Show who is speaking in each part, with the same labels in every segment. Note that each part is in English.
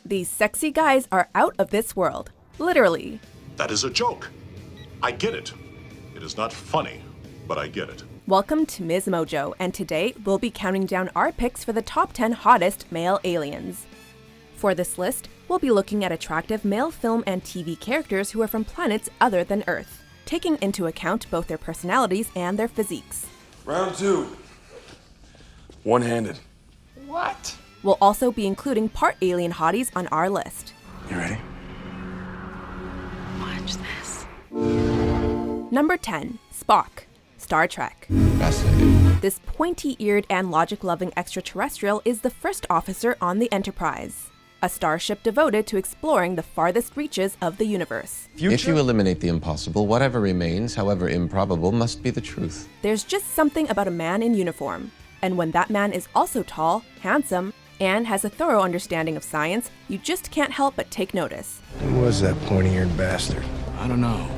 Speaker 1: These sexy guys are out of this world. Literally.
Speaker 2: That is a joke. I get it. It is not funny, but I get it.
Speaker 1: Welcome to MsMojo, and today we'll be counting down our picks for the top 10 hottest male aliens. For this list, we'll be looking at attractive male film and TV characters who are from planets other than Earth, taking into account both their personalities and their physiques.
Speaker 3: Round 2. One-handed.
Speaker 4: What?
Speaker 1: We'll also be including part alien hotties on our list.
Speaker 3: You ready?
Speaker 4: Watch this.
Speaker 1: Number 10. Spock. Star Trek.
Speaker 3: Fascinating.
Speaker 1: This pointy-eared and logic-loving extraterrestrial is the first officer on the Enterprise, a starship devoted to exploring the farthest reaches of the universe.
Speaker 5: If you eliminate the impossible, whatever remains, however improbable, must be the truth.
Speaker 1: There's just something about a man in uniform, and when that man is also tall, handsome, and has a thorough understanding of science, you just can't help but take notice.
Speaker 6: Who was that pointy-eared bastard?
Speaker 3: I don't know,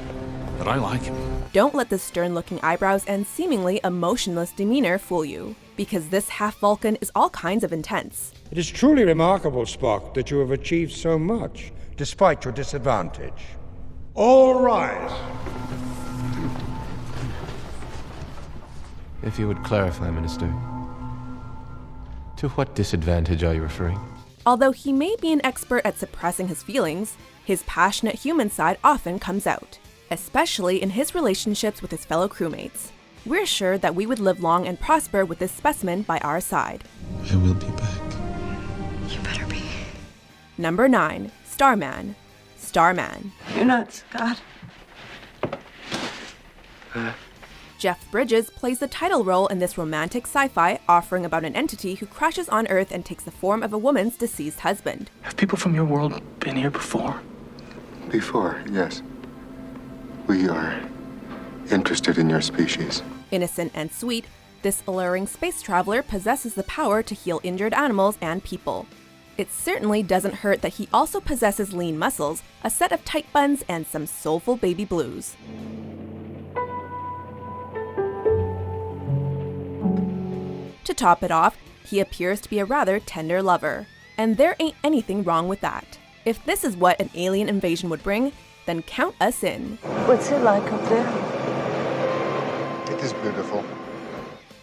Speaker 3: but I like him.
Speaker 1: Don't let the stern-looking eyebrows and seemingly emotionless demeanor fool you, because this half-Vulcan is all kinds of intense.
Speaker 6: It is truly remarkable, Spock, that you have achieved so much, despite your disadvantage. All rise.
Speaker 7: If you would clarify, Minister, to what disadvantage are you referring?
Speaker 1: Although he may be an expert at suppressing his feelings, his passionate human side often comes out, especially in his relationships with his fellow crewmates. We're sure that we would live long and prosper with this specimen by our side.
Speaker 5: I will be back.
Speaker 4: You better be.
Speaker 1: Number 9. Starman. Starman.
Speaker 4: You're nuts, God.
Speaker 1: Jeff Bridges plays the title role in this romantic sci-fi offering about an entity who crashes on Earth and takes the form of a woman's deceased husband.
Speaker 8: Have people from your world been here before?
Speaker 9: Before, yes. We are interested in your species.
Speaker 1: Innocent and sweet, this alluring space traveler possesses the power to heal injured animals and people. It certainly doesn't hurt that he also possesses lean muscles, a set of tight buns, and some soulful baby blues. To top it off, he appears to be a rather tender lover. And there ain't anything wrong with that. If this is what an alien invasion would bring, then count us in.
Speaker 4: What's it like up there?
Speaker 9: It is beautiful.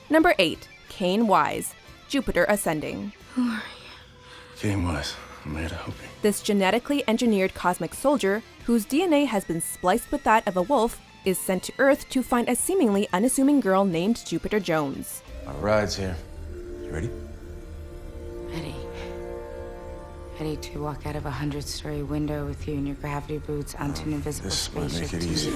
Speaker 1: Number 8. Caine Wise. Jupiter Ascending.
Speaker 4: Who are you?
Speaker 3: Caine Wise. I'm here to help you.
Speaker 1: This genetically engineered cosmic soldier, whose DNA has been spliced with that of a wolf, is sent to Earth to find a seemingly unassuming girl named Jupiter Jones.
Speaker 3: Our ride's here. You ready?
Speaker 10: Ready. Ready to walk out of a 100-story window with you in your gravity boots onto an invisible
Speaker 3: This might
Speaker 10: spaceship.
Speaker 3: make it easy.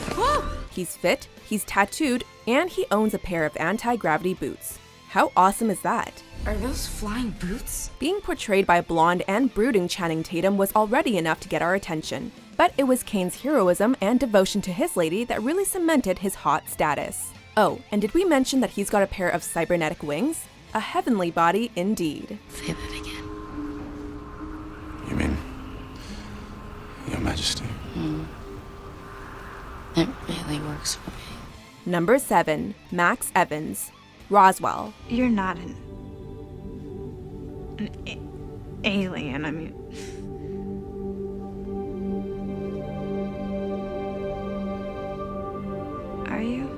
Speaker 1: He's fit, he's tattooed, and he owns a pair of anti-gravity boots. How awesome is that?
Speaker 10: Are those flying boots?
Speaker 1: Being portrayed by blonde and brooding Channing Tatum was already enough to get our attention. But it was Caine's heroism and devotion to his lady that really cemented his hot status. Oh, and did we mention that he's got a pair of cybernetic wings? A heavenly body indeed.
Speaker 4: Say that again.
Speaker 3: You mean, Your Majesty?
Speaker 4: It really works for me.
Speaker 1: Number 7. Max Evans. Roswell.
Speaker 11: You're not an alien, I mean. Are you?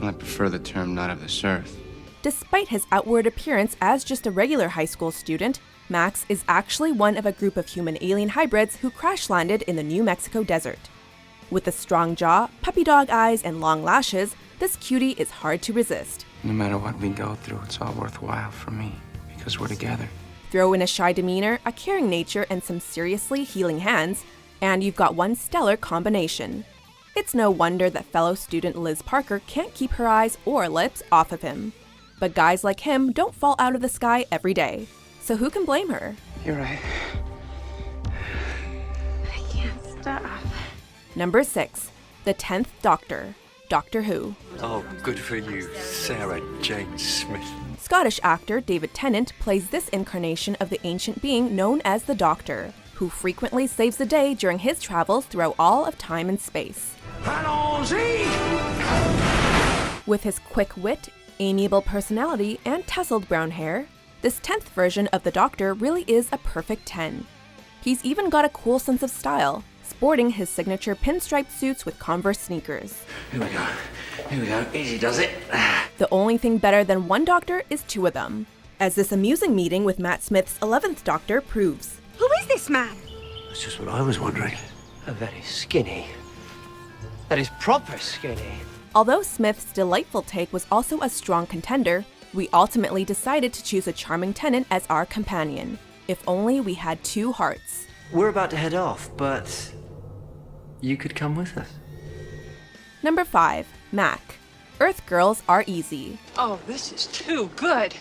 Speaker 8: I prefer the term not of this earth.
Speaker 1: Despite his outward appearance as just a regular high school student, Max is actually one of a group of human-alien hybrids who crash-landed in the New Mexico desert. With a strong jaw, puppy dog eyes, and long lashes, this cutie is hard to resist.
Speaker 8: No matter what we go through, it's all worthwhile for me, because we're together.
Speaker 1: Throw in a shy demeanor, a caring nature, and some seriously healing hands, and you've got one stellar combination. It's no wonder that fellow student Liz Parker can't keep her eyes or lips off of him. But guys like him don't fall out of the sky every day. So who can blame her?
Speaker 8: You're right.
Speaker 11: I can't stop.
Speaker 1: Number 6. The 10th Doctor. Doctor Who.
Speaker 12: Oh, good for you, Sarah Jane Smith.
Speaker 1: Scottish actor David Tennant plays this incarnation of the ancient being known as the Doctor, who frequently saves the day during his travels throughout all of time and space. With his quick wit, amiable personality, and tousled brown hair, This 10th version of the Doctor really is a perfect 10. He's even got a cool sense of style, sporting his signature pinstripe suits with Converse sneakers.
Speaker 12: Here we go. Here we go. Easy does it.
Speaker 1: The only thing better than one Doctor is two of them, as this amusing meeting with Matt Smith's 11th Doctor proves.
Speaker 11: Who is this man?
Speaker 12: That's just what I was wondering. Oh, that is skinny. That is proper skinny.
Speaker 1: Although Smith's delightful take was also a strong contender, we ultimately decided to choose a charming Tennant as our companion. If only we had two hearts.
Speaker 12: We're about to head off, but you could come with us.
Speaker 1: Number 5, Mac. Earth girls are easy.
Speaker 13: Oh, this is too good.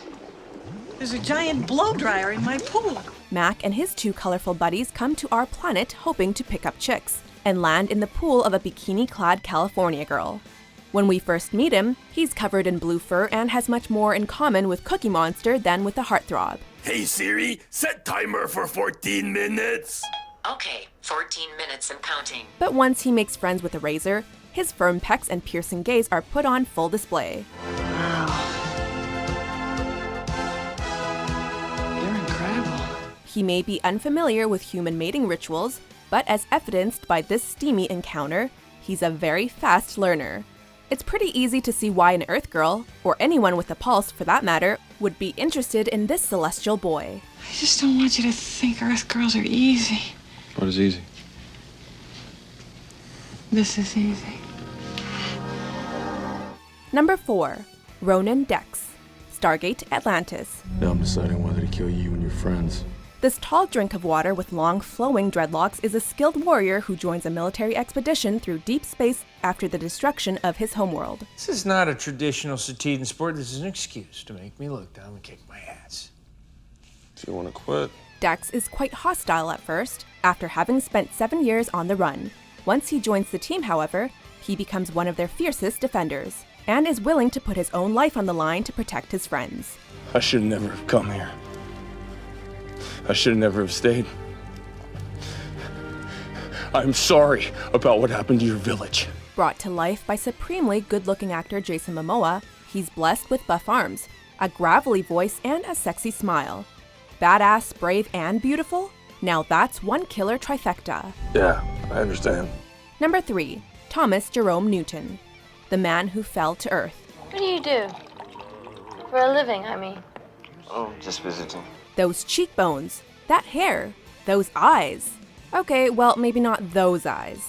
Speaker 13: There's a giant blow dryer in my pool.
Speaker 1: Mac and his two colorful buddies come to our planet hoping to pick up chicks, and land in the pool of a bikini-clad California girl. When we first meet him, he's covered in blue fur and has much more in common with Cookie Monster than with the Heartthrob.
Speaker 14: Hey Siri, set timer for 14 minutes.
Speaker 15: Okay, 14 minutes and counting.
Speaker 1: But once he makes friends with a razor, his firm pecs and piercing gaze are put on full display.
Speaker 13: You're incredible.
Speaker 1: He may be unfamiliar with human mating rituals, but as evidenced by this steamy encounter, he's a very fast learner. It's pretty easy to see why an Earth girl, or anyone with a pulse for that matter, would be interested in this celestial boy.
Speaker 13: I just don't want you to think Earth girls are easy.
Speaker 3: What is easy?
Speaker 13: This is easy.
Speaker 1: Number 4, Ronan Dex, Stargate Atlantis.
Speaker 3: Now I'm deciding whether to kill you and your friends.
Speaker 1: This tall drink of water with long flowing dreadlocks is a skilled warrior who joins a military expedition through deep space after the destruction of his homeworld.
Speaker 16: This is not a traditional Sateedan sport. This is an excuse to make me look dumb and kick my ass.
Speaker 3: Do you want to quit?
Speaker 1: Dex is quite hostile at first, after having spent 7 years on the run. Once he joins the team, however, he becomes one of their fiercest defenders, and is willing to put his own life on the line to protect his friends.
Speaker 3: I should never have come here. I should never have stayed. I'm sorry about what happened to your village.
Speaker 1: Brought to life by supremely good-looking actor Jason Momoa, he's blessed with buff arms, a gravelly voice, and a sexy smile. Badass, brave, and beautiful? Now that's one killer trifecta.
Speaker 3: Yeah, I understand.
Speaker 1: Number 3, Thomas Jerome Newton, the man who fell to Earth.
Speaker 17: What do you do? For a living, I mean.
Speaker 8: Oh, just visiting.
Speaker 1: Those cheekbones, that hair, those eyes. Okay, well, maybe not those eyes.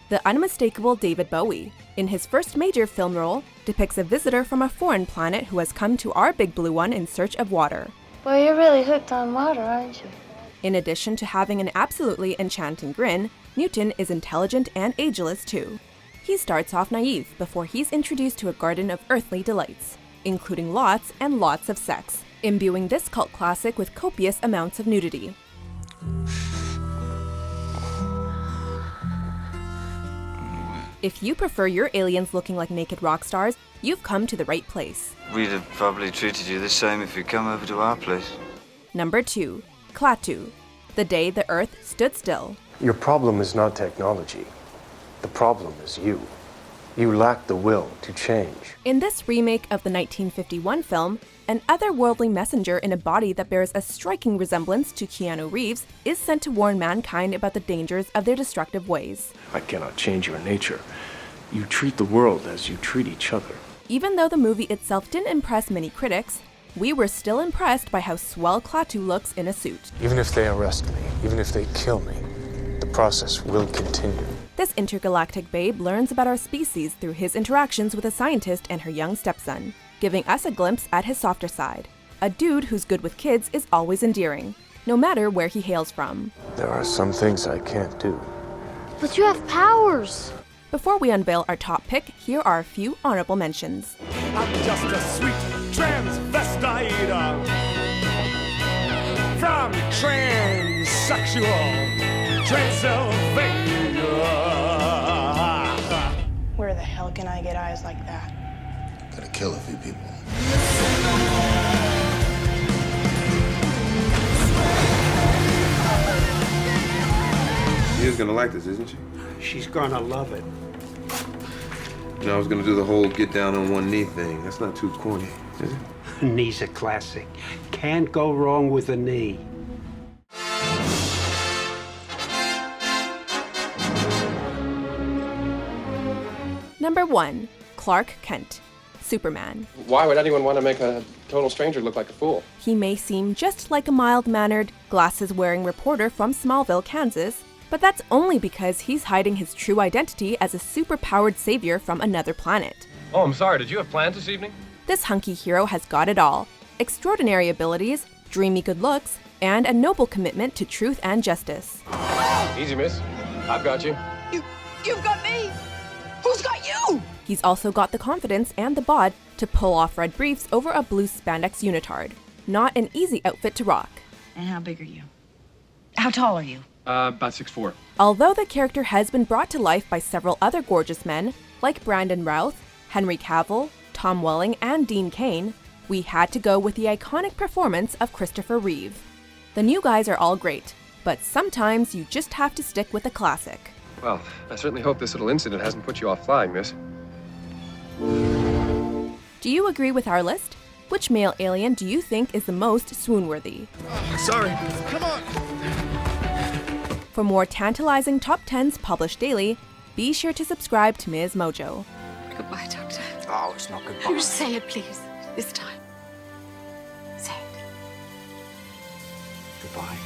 Speaker 1: The unmistakable David Bowie, in his first major film role, depicts a visitor from a foreign planet who has come to our big blue one in search of water.
Speaker 17: Well, you're really hooked on water, aren't you?
Speaker 1: In addition to having an absolutely enchanting grin, Newton is intelligent and ageless too. He starts off naive before he's introduced to a garden of earthly delights, including lots and lots of sex, imbuing this cult classic with copious amounts of nudity. If you prefer your aliens looking like naked rock stars, you've come to the right place.
Speaker 8: We'd have probably treated you the same if you'd come over to our place.
Speaker 1: Number 2, Klaatu, the day the Earth stood still.
Speaker 18: Your problem is not technology. The problem is you. You lack the will to change.
Speaker 1: In this remake of the 1951 film, an otherworldly messenger in a body that bears a striking resemblance to Keanu Reeves is sent to warn mankind about the dangers of their destructive ways.
Speaker 18: I cannot change your nature. You treat the world as you treat each other.
Speaker 1: Even though the movie itself didn't impress many critics, we were still impressed by how swell Klaatu looks in a suit.
Speaker 18: Even if they arrest me, even if they kill me, the process will continue.
Speaker 1: This intergalactic babe learns about our species through his interactions with a scientist and her young stepson, giving us a glimpse at his softer side. A dude who's good with kids is always endearing, no matter where he hails from.
Speaker 18: There are some things I can't do.
Speaker 17: But you have powers!
Speaker 1: Before we unveil our top pick, here are a few honorable mentions.
Speaker 14: I'm just a sweet transvestite from transsexual Transylvania.
Speaker 19: Where the hell can I get eyes like that?
Speaker 3: Gotta kill a few people.
Speaker 20: She's gonna like this, isn't she?
Speaker 21: She's gonna love it.
Speaker 20: You know, I was gonna do the whole get down on one knee thing. That's not too corny, is it?
Speaker 21: Knee's a classic. can't go wrong with a knee.
Speaker 1: Number 1. Clark Kent, Superman.
Speaker 22: Why would anyone want to make a total stranger look like a fool?
Speaker 1: He may seem just like a mild-mannered, glasses-wearing reporter from Smallville, Kansas, but that's only because he's hiding his true identity as a super-powered savior from another planet.
Speaker 22: Oh, I'm sorry. Did you have plans this evening?
Speaker 1: This hunky hero has got it all: extraordinary abilities, dreamy good looks, and a noble commitment to truth and justice.
Speaker 22: Easy, miss. I've got you.
Speaker 13: You've got me! Who's got you?
Speaker 1: He's also got the confidence and the bod to pull off red briefs over a blue spandex unitard. Not an easy outfit to rock.
Speaker 13: And how big are you? How tall are you?
Speaker 22: About 6'4".
Speaker 1: Although the character has been brought to life by several other gorgeous men, like Brandon Routh, Henry Cavill, Tom Welling, and Dean Cain, we had to go with the iconic performance of Christopher Reeve. The new guys are all great, but sometimes you just have to stick with a classic.
Speaker 22: Well, I certainly hope this little incident hasn't put you off flying, miss.
Speaker 1: Do you agree with our list? Which male alien do you think is the most swoon-worthy?
Speaker 14: Sorry. Come on.
Speaker 1: For more tantalizing top 10s published daily, be sure to subscribe to MsMojo.
Speaker 4: Goodbye, Doctor.
Speaker 12: Oh, it's not goodbye.
Speaker 4: You say it, please. This time. Say it.
Speaker 12: Goodbye.